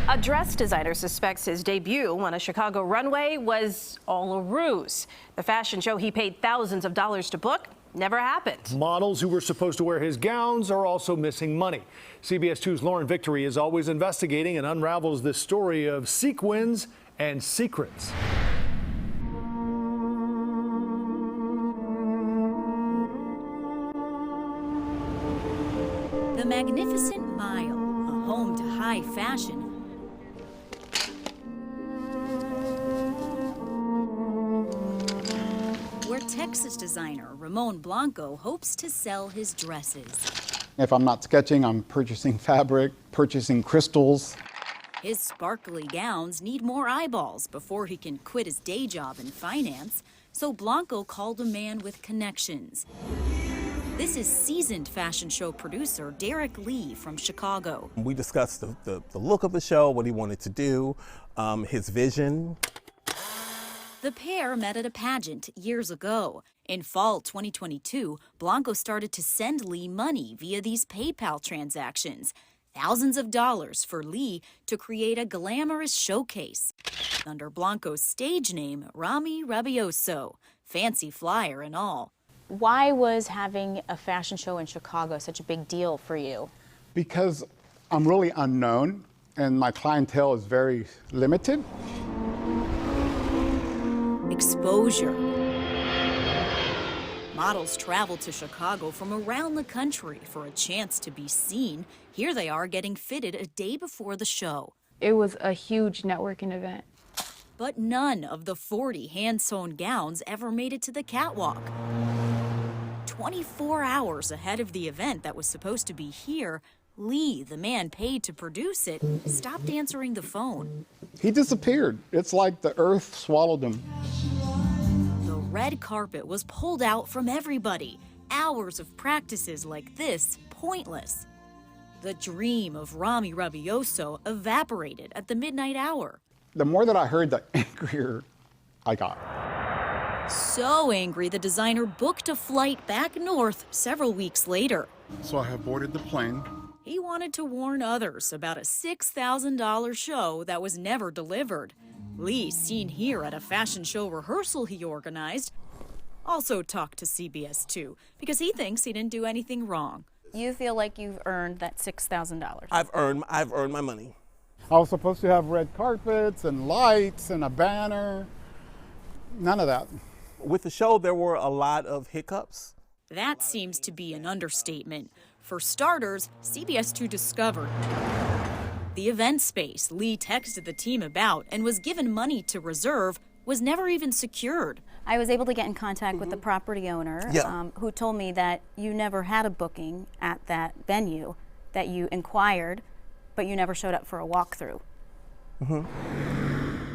A dress designer suspects his debut on a Chicago runway was all a ruse. The fashion show he paid thousands of dollars to book never happened. Models who were supposed to wear his gowns are also missing money. CBS 2's Lauren Victory is always investigating and unravels this story of sequins and secrets. The Magnificent Mile, a home to high fashion, where Texas designer Ramon Blanco hopes to sell his dresses. If I'm not sketching, I'm purchasing fabric, purchasing crystals. His sparkly gowns need more eyeballs before he can quit his day job in finance, so Blanco called a man with connections. This is seasoned fashion show producer Derek Lee from Chicago. We discussed the look of the show, what he wanted to do, his vision. The pair met at a pageant years ago. In fall 2022, Blanco started to send Lee money via these PayPal transactions. Thousands of dollars for Lee to create a glamorous showcase. Under Blanco's stage name, Rami Rabioso, fancy flyer and all. Why was having a fashion show in Chicago such a big deal for you? Because I'm really unknown and my clientele is very limited. Exposure. Models travel to Chicago from around the country for a chance to be seen. Here they are getting fitted a day before the show. It was a huge networking event. But none of the 40 hand-sewn gowns ever made it to the catwalk. 24 hours ahead of the event that was supposed to be here, Lee, the man paid to produce it, stopped answering the phone. He disappeared. It's like the earth swallowed him. The red carpet was pulled out from everybody. Hours of practices like this, pointless. The dream of Rami Rabioso evaporated at the midnight hour. The more that I heard, the angrier I got. So angry, the designer booked a flight back north several weeks later. So I have boarded the plane. He wanted to warn others about a $6,000 show that was never delivered. Lee, seen here at a fashion show rehearsal he organized, also talked to CBS 2 because he thinks he didn't do anything wrong. You feel like you've earned that $6,000? I've earned my money. I was supposed to have red carpets and lights and a banner. None of that. With the show, there were a lot of hiccups. That seems to be an understatement. For starters, CBS 2 discovered the event space Lee texted the team about and was given money to reserve was never even secured. I was able to get in contact with the property owner who told me that you never had a booking at that venue, that you inquired, but you never showed up for a walkthrough.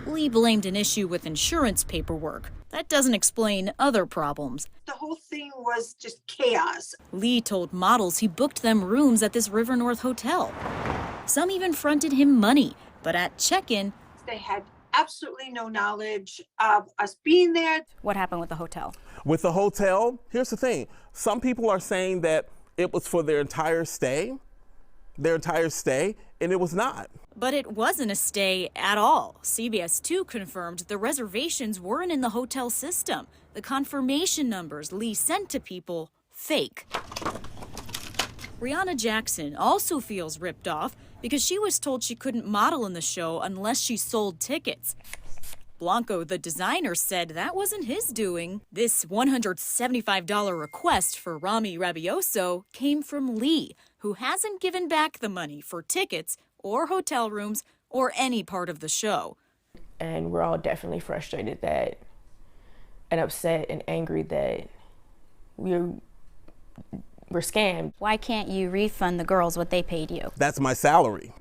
Lee blamed an issue with insurance paperwork. That doesn't explain other problems. The whole thing was just chaos. Lee told models he booked them rooms at this River North hotel. Some even fronted him money, but at check-in, They had absolutely no knowledge of us being there. What happened with the hotel? With the hotel, here's the thing. Some people are saying that it was for their entire stay, and it was not. But it wasn't a stay at all. CBS 2 confirmed the reservations weren't in the hotel system. The confirmation numbers Lee sent to people, fake. Rihanna Jackson also feels ripped off because she was told she couldn't model in the show unless she sold tickets. Blanco, the designer, said that wasn't his doing. This $175 request for Rami Rabioso came from Lee, who hasn't given back the money for tickets or hotel rooms or any part of the show. And we're all definitely frustrated that, and upset and angry that we're scammed. Why can't you refund the girls what they paid you? That's my salary.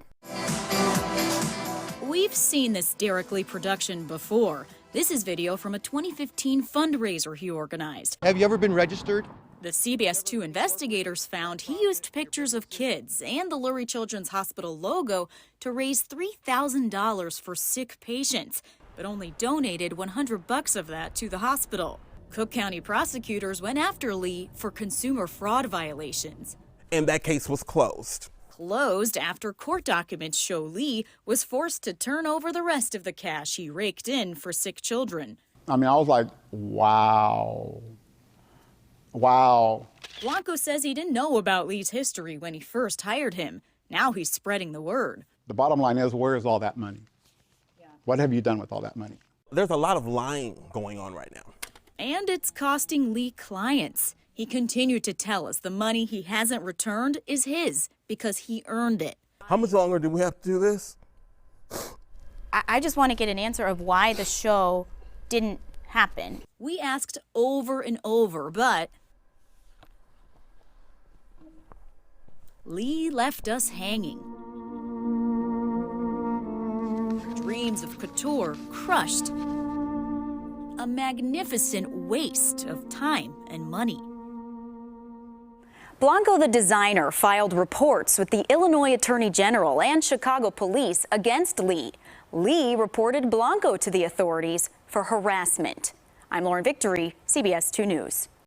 We've seen this Derek Lee production before. This is video from a 2015 fundraiser he organized. Have you ever been registered? The CBS 2 investigators found he used pictures of kids and the Lurie Children's Hospital logo to raise $3,000 for sick patients, but only donated $100 of that to the hospital. Cook County prosecutors went after Lee for consumer fraud violations. And that case was closed. closed after court documents show Lee was forced to turn over the rest of the cash he raked in for sick children. I mean, I was like, wow. Wow. Blanco says he didn't know about Lee's history when he first hired him. Now he's spreading the word. The bottom line is, where is all that money? What have you done with all that money? There's a lot of lying going on right now. And it's costing Lee clients. He continued to tell us the money he hasn't returned is his because he earned it. How much longer do we have to do this? I just want to get an answer of why the show didn't happen. We asked over and over, but Lee left us hanging. Dreams of couture crushed. A magnificent waste of time and money. Blanco, the designer, filed reports with the Illinois Attorney General and Chicago police against Lee. Lee reported Blanco to the authorities for harassment. I'm Lauren Victory, CBS 2 News.